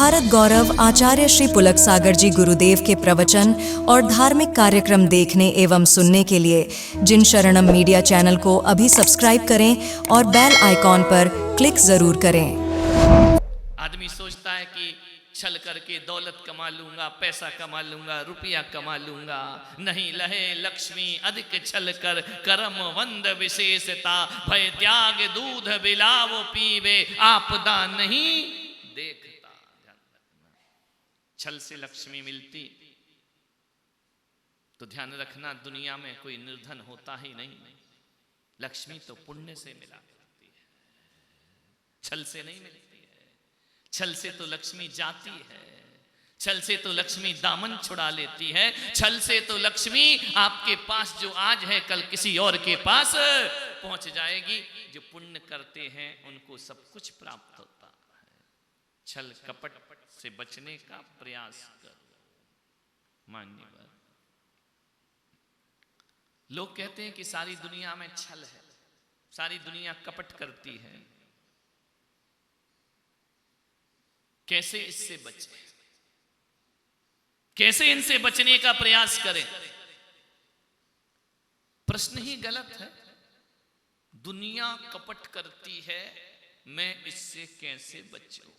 भारत गौरव आचार्य श्री पुलक सागर जी गुरुदेव के प्रवचन और धार्मिक कार्यक्रम देखने एवं सुनने के लिए जिन शरणम मीडिया चैनल को अभी सब्सक्राइब करें और बेल आइकॉन पर क्लिक जरूर करें। आदमी सोचता है कि छल करके दौलत कमा लूंगा, पैसा कमा लूंगा, रुपया कमा लूंगा। नहीं लहे लक्ष्मी अधिक छल कर, करम वंद विशेषता। भय त्याग दूध बिलाव पीवे, आपदा नहीं देखता। छल से लक्ष्मी मिलती तो ध्यान रखना, दुनिया में कोई निर्धन होता ही नहीं। लक्ष्मी तो पुण्य से मिला करती है, छल से नहीं मिलती है। छल से तो लक्ष्मी जाती है, छल से तो लक्ष्मी दामन छुड़ा लेती है। छल से तो लक्ष्मी आपके पास जो आज है कल किसी और के पास पहुंच जाएगी। जो पुण्य करते हैं उनको सब कुछ प्राप्त होता है। छल कपट से बचने का प्रयास करो। मान्यवर लोग कहते हैं कि सारी दुनिया में छल है, सारी दुनिया कपट करती है, कैसे इससे बचें, कैसे इनसे बचने का प्रयास करें। प्रश्न ही गलत है। दुनिया कपट करती है, मैं इससे कैसे बचूं?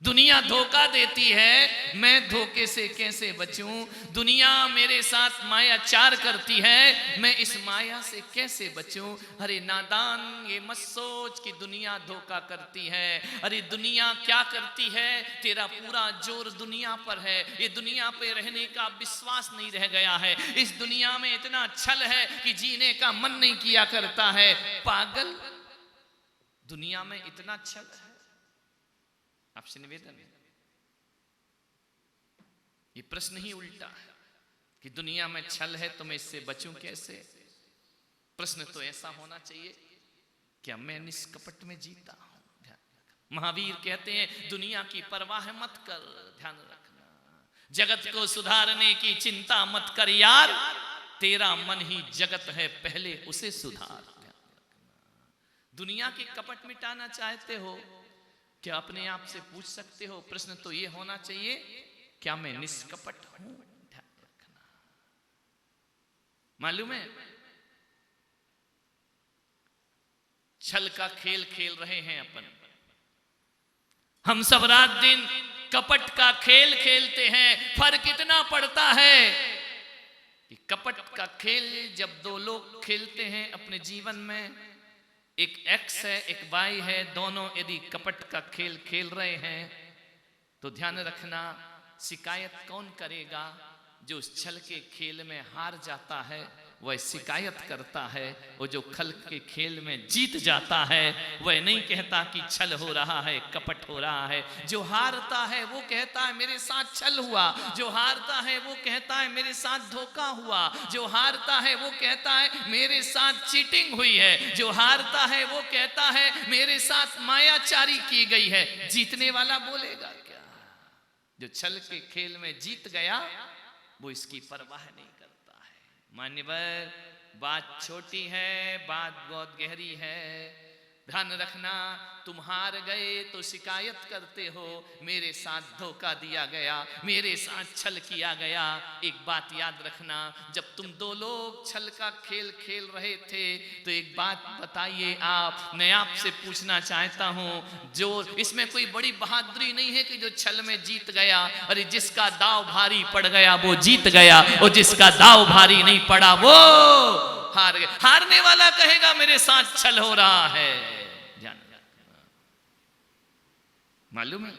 दुनिया धोखा देती है, मैं धोखे से कैसे बचूं? दुनिया मेरे साथ मायाचार करती है, मैं इस माया से कैसे बचूं? अरे नादान, ये मत सोच कि दुनिया धोखा करती है। अरे दुनिया क्या करती है? तेरा पूरा जोर दुनिया पर है। ये दुनिया पे रहने का विश्वास नहीं रह गया है। इस दुनिया में इतना छल है कि जीने का मन नहीं किया करता है। पागल, दुनिया में इतना छल है। आपसे निवेदन है, ये प्रश्न ही उल्टा है कि दुनिया में छल है तो मैं इससे बचूं कैसे? प्रश्न तो ऐसा होना चाहिए, क्या मैं निष्कपट में जीता हूं? महावीर कहते हैं दुनिया की परवाह मत कर, ध्यान रखना। जगत को सुधारने की चिंता मत कर यार, तेरा मन ही जगत है, पहले उसे सुधार। दुनिया की कपट मिटाना चाहते हो, क्या अपने आप से पूछ सकते हो? प्रश्न तो ये होना चाहिए, क्या मैं निष्कपट हूं? ध्यान रखना। मालूम है, छल का खेल खेल रहे हैं अपन। हम सब रात दिन कपट का खेल खेलते हैं। फर्क इतना पड़ता है कि कपट का खेल जब दो लोग खेलते हैं अपने जीवन में, एक एक्स है एक वाई है, दोनों यदि कपट का खेल खेल रहे हैं तो ध्यान रखना, शिकायत कौन करेगा? जो उस छल के खेल में हार जाता है वह शिकायत करता है, और जो खल के खेल में जीत जाता है वह नहीं कहता कि छल हो रहा है, कपट हो रहा है। जो हारता है वो कहता है मेरे साथ छल हुआ, जो हारता है वो कहता है मेरे साथ धोखा हुआ, जो हारता है वो कहता है मेरे साथ चीटिंग हुई है, जो हारता है वो कहता है मेरे साथ मायाचारी की गई है। जीतने वाला बोलेगा क्या? जो छल के खेल में जीत गया वो इसकी परवाह नहीं करता है। मान्यवर, बात छोटी है, बात बहुत गहरी है। ध्यान रखना, तुम हार गए तो शिकायत करते हो मेरे साथ धोखा दिया गया, मेरे साथ छल किया गया। एक बात याद रखना, जब तुम दो लोग छल का खेल खेल रहे थे तो एक बात बताइए आप, मैं आपसे पूछना चाहता हूं, जो इसमें कोई बड़ी बहादुरी नहीं है कि जो छल में जीत गया। अरे जिसका दाव भारी पड़ गया वो जीत गया, और जिसका दाव भारी नहीं पड़ा वो हार गया। हारने वाला कहेगा मेरे साथ छल हो रहा है। मालूम है,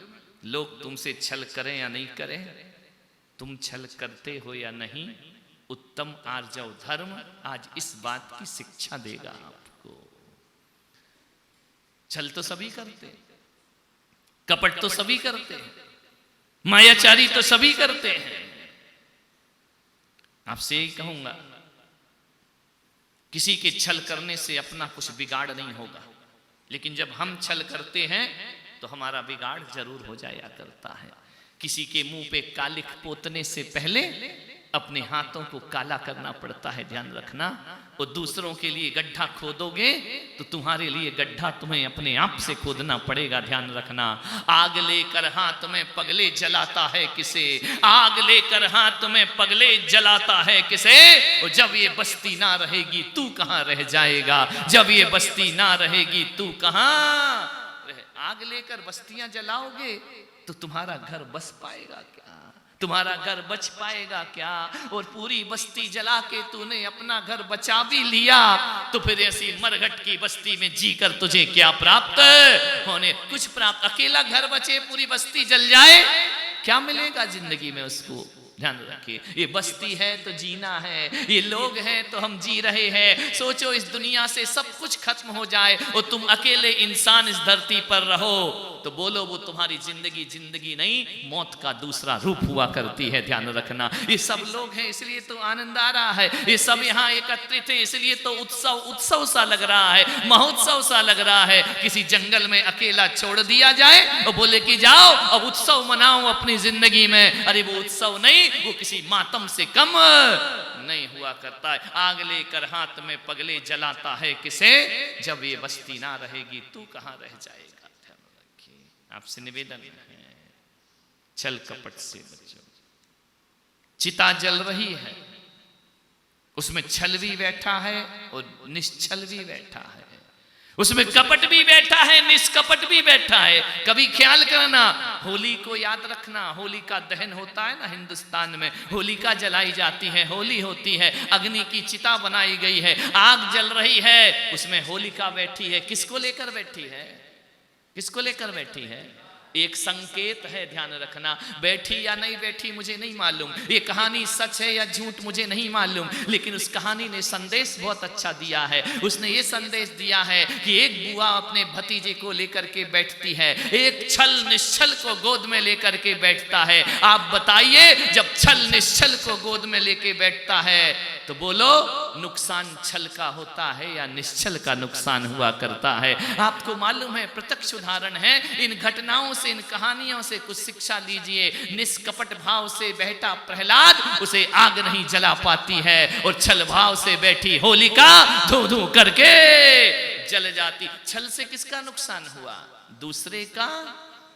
लोग तुमसे छल करें या नहीं करें, तुम छल करते हो या नहीं, उत्तम आर्जव धर्म आज इस बात की शिक्षा देगा आपको। छल तो सभी करते हैं, कपट तो सभी करते हैं, मायाचारी तो सभी करते हैं। आपसे यही कहूंगा, किसी के छल करने से अपना कुछ बिगाड़ नहीं होगा, लेकिन जब हम छल करते हैं तो हमारा बिगाड़ जरूर हो जाया करता है। किसी के मुंह पे कालिख पोतने से पहले अपने हाथों को काला करना पड़ता है, ध्यान रखना। और दूसरों के लिए गड्ढा खोदोगे तो तुम्हारे लिए गड्ढा तुम्हें अपने आप से खोदना पड़ेगा, ध्यान रखना। आग लेकर हाथ में पगले जलाता है किसे, आग लेकर हाथ में पगले जलाता है किसे। और जब ये बस्ती ना रहेगी तू कहां रह जाएगा, जब ये बस्ती ना रहेगी तू कहां रह। आग लेकर बस्तियां जलाओगे तो तुम्हारा घर बस पाएगा क्या, तुम्हारा घर बच पाएगा क्या। और पूरी बस्ती जला के तूने अपना घर बचा भी लिया तो फिर ऐसी मरघट की बस्ती में जीकर तुझे क्या प्राप्त होने, कुछ प्राप्त। अकेला घर बचे पूरी बस्ती जल जाए क्या मिलेगा जिंदगी में उसको, ध्यान रखिए। ये बस्ती है तो जीना है, ये लोग हैं तो हम जी रहे हैं। सोचो इस दुनिया से सब कुछ खत्म हो जाए और तुम अकेले इंसान इस धरती पर रहो तो बोलो वो तुम्हारी जिंदगी जिंदगी नहीं, मौत का दूसरा रूप हुआ करती है, ध्यान रखना। ये सब लोग हैं इसलिए तो आनंद आ रहा है, ये सब यहाँ एकत्रित हैं इसलिए तो उत्सव उत्सव सा लग रहा है, महोत्सव सा लग रहा है। किसी जंगल में अकेला छोड़ दिया जाए और बोले कि जाओ अब उत्सव मनाओ अपनी जिंदगी में, अरे वो उत्सव नहीं, वो किसी मातम से कम नहीं हुआ करता है। आग लेकर हाथ में पगले जलाता है किसे, जब ये बस्ती ना रहेगी तू कहां रह जाएगा। आपसे निवेदन है छल कपट से बचो। चिता जल रही है, उसमें छल भी बैठा है और निश्छल भी बैठा है, उसमें कपट भी बैठा है निष्कपट भी बैठा है। कभी ख्याल करना, होली को याद रखना, होली का दहन होता है ना हिंदुस्तान में, होलिका जलाई जाती है, होली होती है, अग्नि की चिता बनाई गई है, आग जल रही है, उसमें होलिका बैठी है। किसको लेकर बैठी है, किसको लेकर बैठी है, एक संकेत है, ध्यान रखना। बैठी या नहीं बैठी मुझे नहीं मालूम, ये कहानी सच है या झूठ मुझे नहीं मालूम, लेकिन उस कहानी ने संदेश बहुत अच्छा दिया है। उसने ये संदेश दिया है कि एक बुआ अपने भतीजे को लेकर के बैठती है, एक छल निश्छल को गोद में लेकर के बैठता है। आप बताइए जब छल निश्छल को गोद में लेके बैठता है तो बोलो नुकसान छल का होता है या निश्चल का नुकसान हुआ करता है। आपको मालूम है, प्रत्यक्ष उदाहरण है। इन घटनाओं से, इन कहानियों से कुछ शिक्षा लीजिए। निष्कपट भाव से बैठा प्रहलाद, उसे आग नहीं जला पाती है, और छल भाव से बैठी होलिका धू धू करके जल जाती। छल से किसका नुकसान हुआ, दूसरे का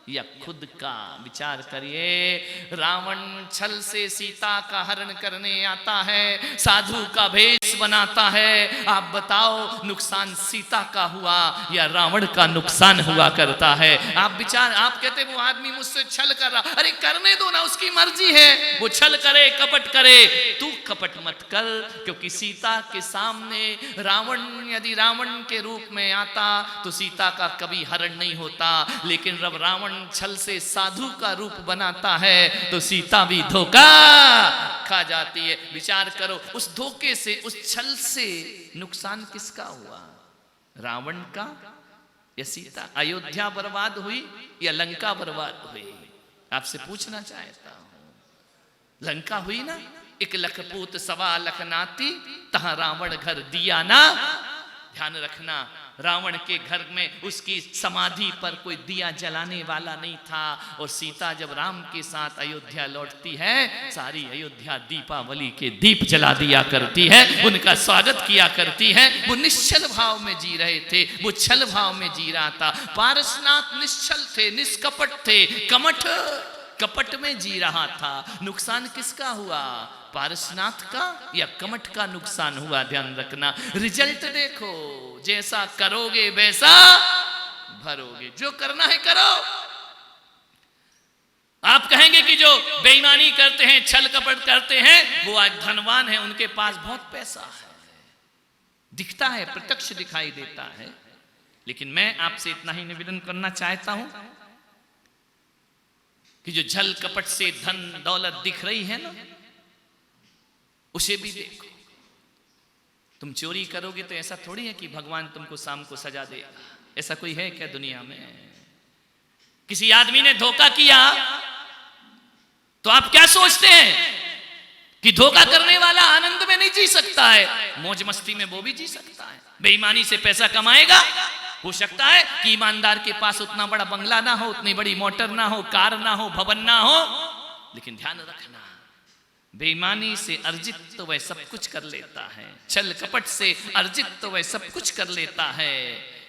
या खुद का? विचार करिए। रावण छल से सीता का हरण करने आता है, साधु का भेष बनाता है। आप बताओ नुकसान सीता का हुआ या रावण का नुकसान हुआ करता है? आप विचार, आप कहते वो आदमी मुझसे छल कर रहा, अरे करने दो ना, उसकी मर्जी है, वो छल करे कपट करे, तू कपट मत कर। क्योंकि सीता के सामने रावण यदि रावण के रूप में आता तो सीता का कभी हरण नहीं होता, लेकिन जब रावण छल से साधु का रूप बनाता है तो सीता भी धोखा खा जाती है। विचार करो, उस धोखे से, उस छल से नुकसान किसका हुआ, रावण का या सीता? अयोध्या बर्बाद हुई या लंका बर्बाद हुई? आपसे पूछना चाहता हूं। लंका हुई ना, एक लखपूत सवा लख नाती, तहां रावण घर दिया ना। ध्यान रखना, रावण के घर में उसकी समाधि पर कोई दिया जलाने वाला नहीं था। और सीता जब राम के साथ अयोध्या लौटती है, सारी अयोध्या दीपावली के दीप जला दिया करती है, उनका स्वागत किया करती है। वो निश्चल भाव में जी रहे थे, वो छल भाव में जी रहा था। पारसनाथ निश्चल थे, निष्कपट थे, कपट में जी रहा था। नुकसान किसका हुआ, पारसनाथ का या कमठ का नुकसान हुआ? ध्यान रखना। रिजल्ट देखो, जैसा करोगे वैसा भरोगे। जो करना है करो। आप कहेंगे कि जो बेईमानी करते हैं, छल कपट करते हैं, वो आज धनवान है, उनके पास बहुत पैसा है, दिखता है, प्रत्यक्ष दिखाई देता है। लेकिन मैं आपसे इतना ही निवेदन करना चाहता हूं कि जो छल कपट से धन दौलत दिख रही है ना, उसे भी देखो। तुम चोरी करोगे तो ऐसा थोड़ी है कि भगवान तुमको शाम को सजा देगा। ऐसा कोई है क्या दुनिया में? किसी आदमी ने धोखा किया तो आप क्या सोचते हैं कि धोखा करने वाला आनंद में नहीं जी सकता है, मौज मस्ती में वो भी जी सकता है। बेईमानी से पैसा कमाएगा, हो सकता है कि ईमानदार के पास उतना बड़ा बंगला ना हो, उतनी बड़ी मोटर ना हो, कार ना हो, भवन ना हो, लेकिन ध्यान रखना, बेईमानी से अर्जित तो वह सब कुछ कर लेता है, छल कपट से अर्जित तो वह सब कुछ कर लेता है।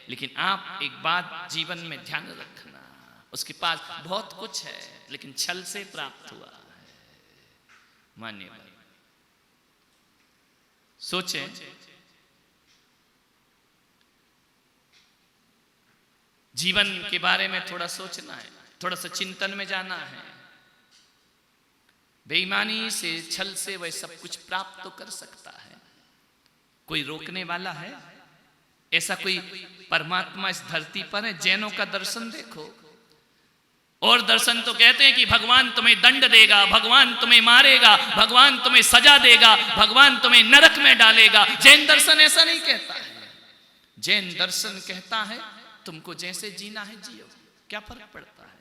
लेकिन आप एक बात जीवन में ध्यान रखना, उसके पास बहुत कुछ है लेकिन छल से प्राप्त हुआ है। मानिए भाई, सोचें, जीवन के बारे में थोड़ा सोचना है, थोड़ा सा चिंतन में जाना है। बेईमानी से, छल से वह सब कुछ प्राप्त तो कर सकता है, कोई रोकने वाला है? ऐसा कोई परमात्मा इस धरती पर है? जैनों का दर्शन देखो, और दर्शन तो कहते हैं कि भगवान तुम्हें दंड देगा, भगवान तुम्हें मारेगा, भगवान तुम्हें सजा देगा, भगवान तुम्हें नरक में डालेगा। जैन दर्शन ऐसा नहीं कहता है। जैन दर्शन कहता है तुमको जैसे जीना है जियो, क्या फर्क पड़ता है?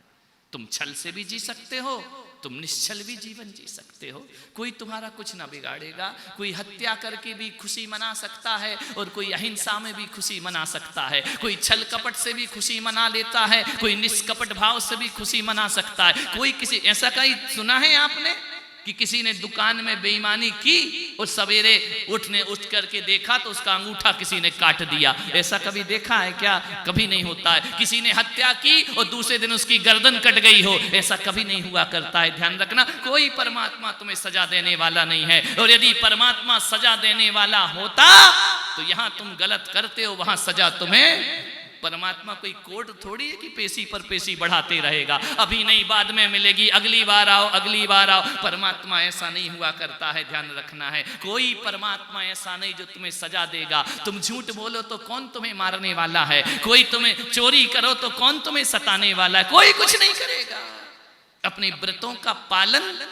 तुम छल से भी जी सकते हो, तुम निश्चल भी जीवन जी सकते हो, कोई तुम्हारा कुछ ना बिगाड़ेगा। कोई हत्या करके भी खुशी मना सकता है और कोई अहिंसा में भी खुशी मना सकता है, कोई छल कपट से भी खुशी मना लेता है, कोई निष्कपट भाव से भी खुशी मना सकता है। कोई किसी, ऐसा कहीं सुना है आपने कि किसी ने दुकान में बेईमानी की और सवेरे उठ करके देखा तो उसका अंगूठा किसी ने काट दिया? ऐसा कभी देखा है क्या? कभी नहीं होता है। किसी ने हत्या की और दूसरे दिन उसकी गर्दन कट गई हो, ऐसा कभी नहीं हुआ करता है। ध्यान रखना, कोई परमात्मा तुम्हें सजा देने वाला नहीं है। और यदि परमात्मा सजा देने वाला होता तो यहां तुम गलत करते हो, वहां सजा तुम्हें। परमात्मा कोई कोर्ट थोड़ी है कि पेशी पर पेशी बढ़ाते रहेगा, अभी नहीं बाद में मिलेगी, अगली बार आओ, अगली बार आओ। परमात्मा ऐसा नहीं हुआ करता है, ध्यान रखना है। कोई परमात्मा ऐसा नहीं जो तुम्हें सजा देगा। तुम झूठ बोलो तो कौन तुम्हें मारने वाला है? कोई तुम्हें चोरी करो तो कौन तुम्हें सताने वाला है? कोई कुछ नहीं करेगा। अपने व्रतों का पालन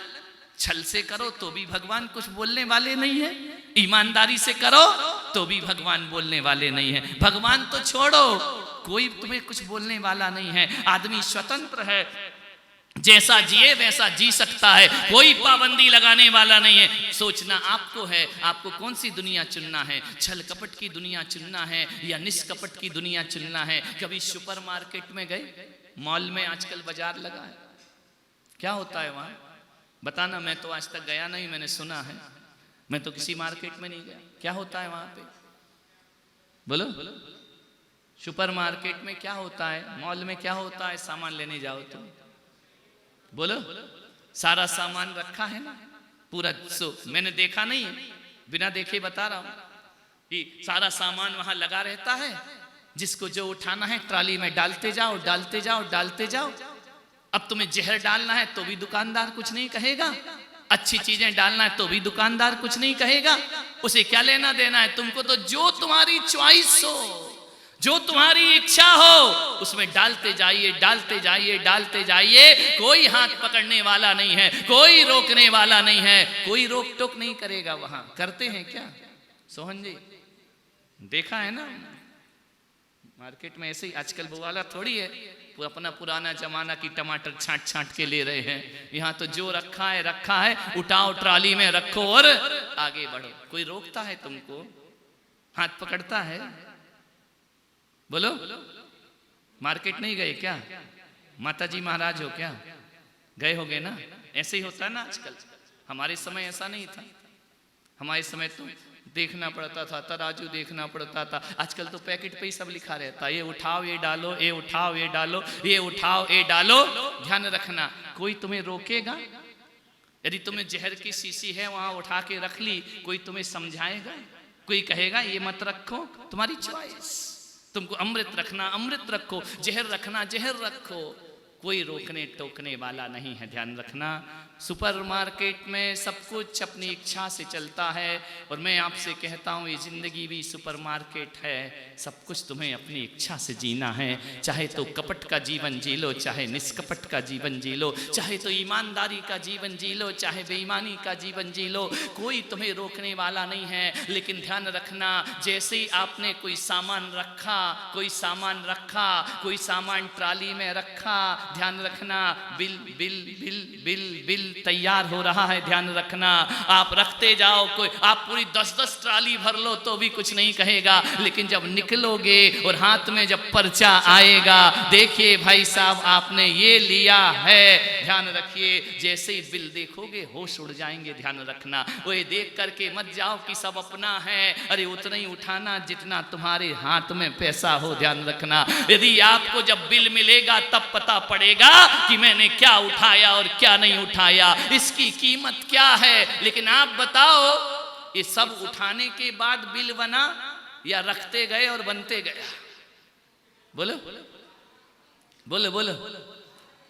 छल से करो तो भी भगवान कुछ बोलने वाले नहीं है, ईमानदारी से करो तो भी भगवान बोलने वाले नहीं है। भगवान तो छोड़ो, कोई तुम्हें कुछ बोलने वाला नहीं है। आदमी स्वतंत्र है, जैसा जिए वैसा जी सकता है, कोई पाबंदी लगाने वाला नहीं है। सोचना आपको है, आपको कौन सी दुनिया चुनना है? छल कपट की दुनिया चुनना है या निष्कपट की दुनिया चुनना है? कभी सुपरमार्केट में गए? मॉल में आजकल बाजार लगा है, क्या होता है वहां? बताना, मैं तो आज तक गया नहीं, मैंने सुना है, मैं तो किसी मार्केट में नहीं गया। क्या होता है वहां पे? बोलो, सुपर मार्केट में क्या होता है? मॉल में क्या होता है? सामान लेने जाओ तो बोलो, सारा सामान रखा है ना पूरा। मैंने देखा नहीं है, बिना देखे बता रहा हूं कि सारा सामान वहां लगा रहता है, जिसको जो उठाना है ट्राली में डालते जाओ, डालते जाओ, डालते जाओ। अब तुम्हें जहर डालना है तो भी दुकानदार कुछ नहीं कहेगा, अच्छी चीजें डालना है तो भी दुकानदार कुछ नहीं कहेगा। उसे क्या लेना देना है? तुमको तो जो तुम्हारी चॉइस हो, जो तुम्हारी इच्छा हो, उसमें डालते जाइए, डालते जाइए, डालते जाइए। कोई हाथ पकड़ने वाला नहीं है, कोई रोकने वाला नहीं है, कोई रोक टोक नहीं करेगा। वहां करते हैं क्या सोहन जी? देखा है ना मार्केट में ऐसे ही। आजकल वो वाला थोड़ी है, वो अपना पुराना जमाना की टमाटर छांट छांट के ले रहे हैं। यहाँ तो जो रखा है रखा है, उठाओ ट्राली में रखो और आगे बढ़ो। कोई रोकता है तुमको? हाथ पकड़ता है? बोलो, मार्केट नहीं गए क्या? माता जी महाराज हो क्या? गए होगे ना? ऐसे ही होता है ना आजकल। हमारे समय ऐसा नहीं था। हमारे समय तो देखना पड़ता था, तराजू देखना पड़ता था। आजकल तो पैकेट पे ही सब लिखा रहता है, ये उठाओ ये डालो, ये उठाओ ये डालो, ये उठाओ ये डालो। ध्यान रखना, कोई तुम्हें रोकेगा? यदि तुम्हें जहर की शीशी है वहां उठा के रख ली, कोई तुम्हें समझाएगा? कोई कहेगा ये मत रखो? तुम्हारी चॉइस। तुमको अमृत रखना अमृत रखो, जहर रखना जहर रखो, कोई रोकने टोकने वाला नहीं है। ध्यान रखना, सुपरमार्केट में सब कुछ अपनी इच्छा से चलता है। और मैं आपसे कहता हूँ ये जिंदगी भी सुपरमार्केट है। सब कुछ तुम्हें अपनी इच्छा से जीना है। चाहे तो कपट का जीवन जी लो, चाहे निष्कपट का जीवन जी लो, चाहे तो ईमानदारी का जीवन जी लो, चाहे बेईमानी का जीवन जी लो। कोई तुम्हें रोकने वाला नहीं है। लेकिन ध्यान रखना, जैसे ही आपने कोई सामान रखा, कोई सामान रखा, कोई सामान ट्राली में रखा, ध्यान रखना bill bill bill bill bill तैयार हो रहा है। ध्यान रखना, आप रखते जाओ, कोई आप पूरी 10-10 ट्राली भर लो तो भी कुछ नहीं कहेगा। लेकिन जब निकलोगे और हाथ में जब पर्चा आएगा, देखिए भाई साहब आपने ये लिया है, ध्यान रखिए। जैसे ही बिल देखोगे होश उड़ जाएंगे, ध्यान रखना। वो ये देख करके मत जाओ कि सब अपना है, अरे उतना ही उठाना जितना तुम्हारे हाथ में पैसा हो, ध्यान रखना। यदि आपको जब बिल मिलेगा तब पता पड़ेगा कि मैंने क्या उठाया और क्या नहीं उठाया, इसकी कीमत क्या है। लेकिन आप बताओ, ये सब उठाने के बाद बिल बना या रखते गए और बनते गया? बोलो बोलो बोलो।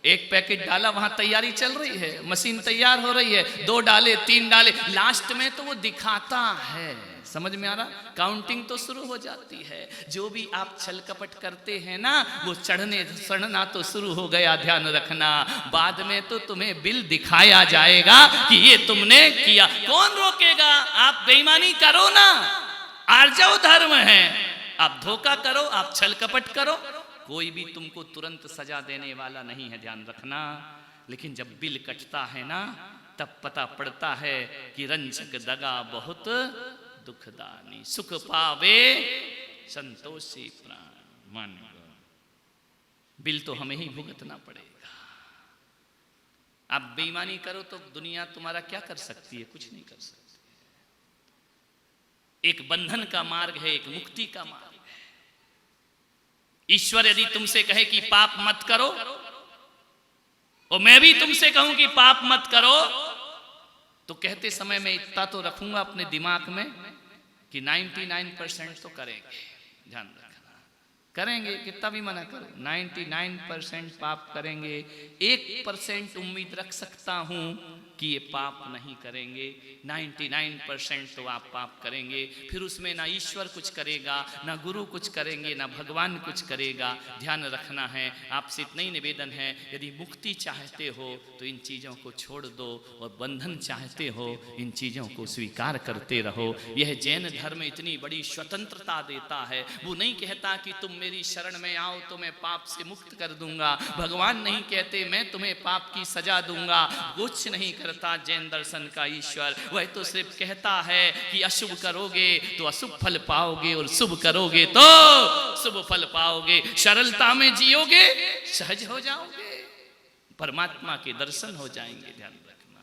एक पैकेट डाला, वहां तैयारी चल रही है, मशीन तैयार हो रही है, 2 डाले 3 डाले, लास्ट में तो वो दिखाता है। समझ में आ रहा? काउंटिंग तो शुरू हो जाती है। जो भी आप छल कपट करते हैं ना, वो चढ़ना तो शुरू हो गया, ध्यान रखना। बाद में तो तुम्हें बिल दिखाया जाएगा कि ये तुमने किया। कौन रोकेगा? आप बेईमानी करो ना, आर्जव धर्म है। आप धोखा करो, आप छल कपट करो, कोई भी तुमको तुरंत सजा देने वाला नहीं है, ध्यान रखना। लेकिन जब बिल कटता है ना, तब पता पड़ता है कि रंजक दगा बहुत दुखदानी, सुख पावे संतोषी प्राण। मान बिल तो हमें ही भुगतना पड़ेगा। आप बेईमानी करो तो दुनिया तुम्हारा क्या कर सकती है? कुछ नहीं कर सकती। एक बंधन का मार्ग है, एक मुक्ति का मार्ग है। ईश्वर यदि तुमसे कहे कि पाप मत करो, और मैं भी तुमसे कहूं कि पाप मत करो, तो कहते समय मैं इतना तो रखूंगा अपने दिमाग में कि 99% तो करेंगे, ध्यान रखना, करेंगे। कितना भी मना करो, 99% पाप करेंगे। 1% उम्मीद रख सकता हूं कि ये पाप नहीं करेंगे। 99% तो आप पाप करेंगे। फिर उसमें ना ईश्वर कुछ करेगा, ना गुरु कुछ करेंगे, ना भगवान कुछ करेगा। ध्यान रखना है। आपसे इतना ही निवेदन है, यदि मुक्ति चाहते हो तो इन चीज़ों को छोड़ दो, और बंधन चाहते हो इन चीज़ों को स्वीकार करते रहो। यह जैन धर्म इतनी बड़ी स्वतंत्रता देता है। वो नहीं कहता कि तुम मेरी शरण में आओ तो मैं पाप से मुक्त कर दूंगा। भगवान नहीं कहते मैं तुम्हें पाप की सजा दूंगा। कुछ नहीं करता जैन दर्शन का ईश्वर। वह तो सिर्फ कहता है कि अशुभ करोगे तो अशुभ फल पाओगे, और शुभ करोगे तो शुभ फल पाओगे। सरलता में जियोगे, सहज हो जाओगे, परमात्मा के दर्शन हो जाएंगे। ध्यान रखना।